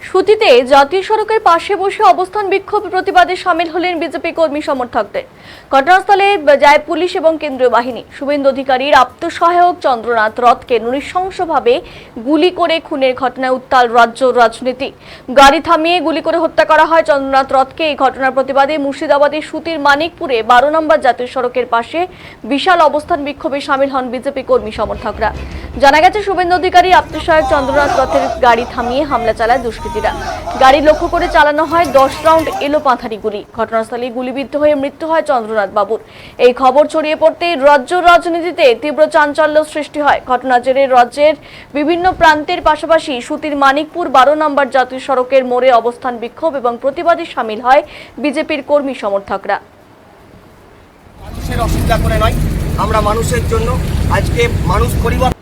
সুতিতে জাতীয় সড়কের পাশে বসে অবস্থান বিক্ষোভ প্রতিবাদে সামিল হলেন বিজেপি কর্মী সমর্থকদের। ঘটনাস্থলে যায় পুলিশ এবং কেন্দ্রীয় বাহিনী। শুভেন্দু অধিকারীর আত্মসহায়ক চন্দ্রনাথ রথকে নৃশংসভাবে গুলি করে খুনের ঘটনায় উত্তাল রাজ্য রাজনীতি। গাড়ি থামিয়ে গুলি করে হত্যা করা হয় চন্দ্রনাথ রথকে। এই ঘটনার প্রতিবাদে মুর্শিদাবাদের সুতির মানিকপুরে 12 নম্বর জাতীয় সড়কের পাশে বিশাল অবস্থান বিক্ষোভে সামিল হন বিজেপি কর্মী সমর্থকরা। জানা গেছে, শুভেন্দু অধিকারী আত্মসহায়ক চন্দ্রনাথ রথের গাড়ি থামিয়ে হামলা চালায় দুষ্কৃতীরা। গাড়ি লক্ষ্য করে চালানো হয় 10 রাউন্ড এলোপাথারি গুলি। ঘটনাস্থলে গুলিবিদ্ধ হয়ে মৃত্যু হয় চন্দ্রনাথ বাবুর। এই খবর ছড়িয়ে পড়তে রাজ্য রাজনীতিতে তীব্র চাঞ্চল্য সৃষ্টি হয়। ঘটনার জেরে রাজ্যের বিভিন্ন প্রান্তের পাশাপাশি সুতির মানিকপুর 12 নম্বর জাতীয় সড়কের মোড়ে অবস্থান বিক্ষোভ এবং প্রতিবাদে সামিল হয় বিজেপির কর্মী সমর্থকরা। মানুষের অসুবিধা করে নয়, আমরা মানুষের জন্য। আজকে মানুষ পরিবর্তন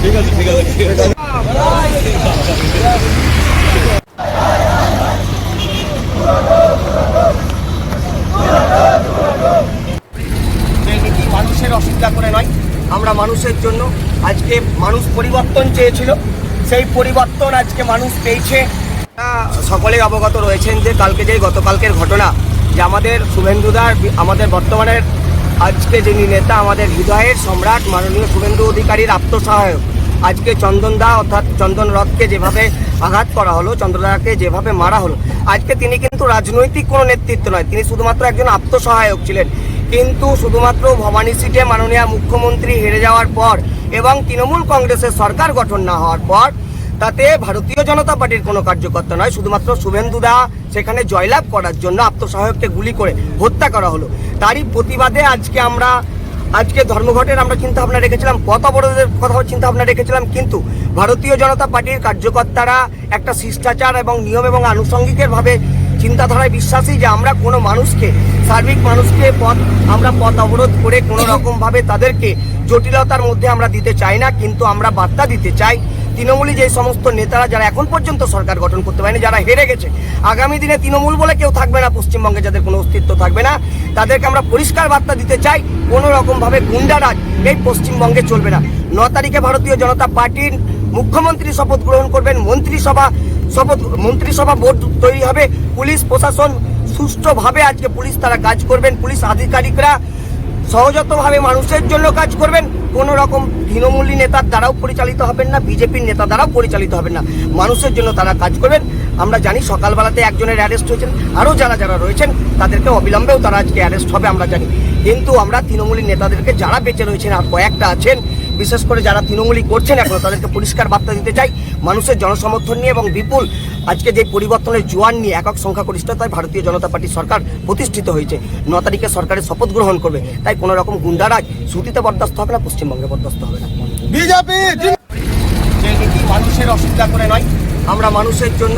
ঠিক আছে মানুষের অসুবিধা করে নয়, আমরা মানুষের জন্য। আজকে মানুষ পরিবর্তন চেয়েছিল, সেই পরিবর্তন আজকে মানুষ পেয়েছে। সকলেই অবগত রয়েছেন যে গতকালকের ঘটনা, যে আমাদের শুভেন্দুদার, আমাদের বর্তমানের আজকে যিনি নেতা, আমাদের হৃদয়ের সম্রাট মাননীয় শুভেন্দু অধিকারীর আত্মসহায়ক আজকে চন্দনদা অর্থাৎ চন্দন রথকে যেভাবে আঘাত করা হলো, চন্দ্রদাকে যেভাবে মারা হলো, আজকে তিনি কিন্তু রাজনৈতিক কোনো নেতৃত্ব নয়, তিনি শুধুমাত্র একজন আত্মসহায়ক ছিলেন। কিন্তু শুধুমাত্র ভবানী সিটে মাননীয় মুখ্যমন্ত্রী হেরে যাওয়ার পর এবং তৃণমূল কংগ্রেসের সরকার গঠন না হওয়ার পর তাতে ভারতীয় জনতা পার্টির কোনো কার্যকর্তা নয়, শুধুমাত্র শুভেন্দুদা সেখানে জয়লাভ করার জন্য আত্মসহায়ককে গুলি করে হত্যা করা হলো। তারই প্রতিবাদে আজকে ধর্মঘটের আমরা চিন্তা ভাবনা রেখেছিলাম, পথ অবরোধের কথা চিন্তা ভাবনা রেখেছিলাম। কিন্তু ভারতীয় জনতা পার্টির কার্যকর্তারা একটা শিষ্টাচার এবং নিয়ম এবং আনুষঙ্গিকের ভাবে চিন্তাধারায় বিশ্বাসী, যে আমরা কোনো মানুষকে, সার্বিক মানুষকে আমরা পথ অবরোধ করে কোনো রকমভাবে তাদেরকে জটিলতার মধ্যে আমরা দিতে চাই না। কিন্তু আমরা বার্তা দিতে চাই, তৃণমূলী যে সমস্ত নেতারা যারা এখন পর্যন্ত সরকার গঠন করতে পারেনি, যারা হেরে গেছে, আগামী দিনে তৃণমূল বলে কেউ থাকবে না পশ্চিমবঙ্গে, যাদের কোনো অস্তিত্ব থাকবে না, তাদেরকে আমরা পরিষ্কার বার্তা দিতে চাই, কোনো রকমভাবে গুন্ডারাজ এই পশ্চিমবঙ্গে চলবে না। 9 তারিখে ভারতীয় জনতা পার্টির মুখ্যমন্ত্রী শপথ গ্রহণ করবেন, মন্ত্রিসভা বোর্ড তৈরি হবে, পুলিশ প্রশাসন সুষ্ঠুভাবে আজকে পুলিশ তারা কাজ করবেন, পুলিশ আধিকারিকরা সহজতভাবে মানুষের জন্য কাজ করবেন। কোনো রকম তৃণমূলী নেতার দ্বারাও পরিচালিত হবেন না, বিজেপির নেতা দ্বারাও পরিচালিত হবেন না, মানুষের জন্য তারা কাজ করবেন। আমরা জানি সকালবেলাতে একজনের অ্যারেস্ট হয়েছেন, আরও যারা রয়েছেন তাদেরকে অবিলম্বেও তারা আজকে অ্যারেস্ট হবে আমরা জানি। কিন্তু আমরা তৃণমূলী নেতাদেরকে, যারা বেঁচে রয়েছেন আর কয়েকটা আছেন, বিশেষ করে যারা তৃণমূলী করছেন এখনো, তাদেরকে পরিষ্কার বার্তা দিতে চাই, মানুষের জনসমর্থন নিয়ে এবং বিপুল আজকে যে পরিবর্তনের জোয়ার নিয়ে একক সংখ্যাগরিষ্ঠতায় ভারতীয় জনতা পার্টির সরকার প্রতিষ্ঠিত হয়েছে। 9 তারিখে সরকারের শপথ গ্রহণ করবে, তাই কোনো রকম গুন্ডারাজ সুতিতে বরদাস্ত হবে না, পশ্চিমবঙ্গে বরদাস্ত হবে না। বিজেপি মানুষের অসুবিধা করে নয়, আমরা মানুষের জন্য।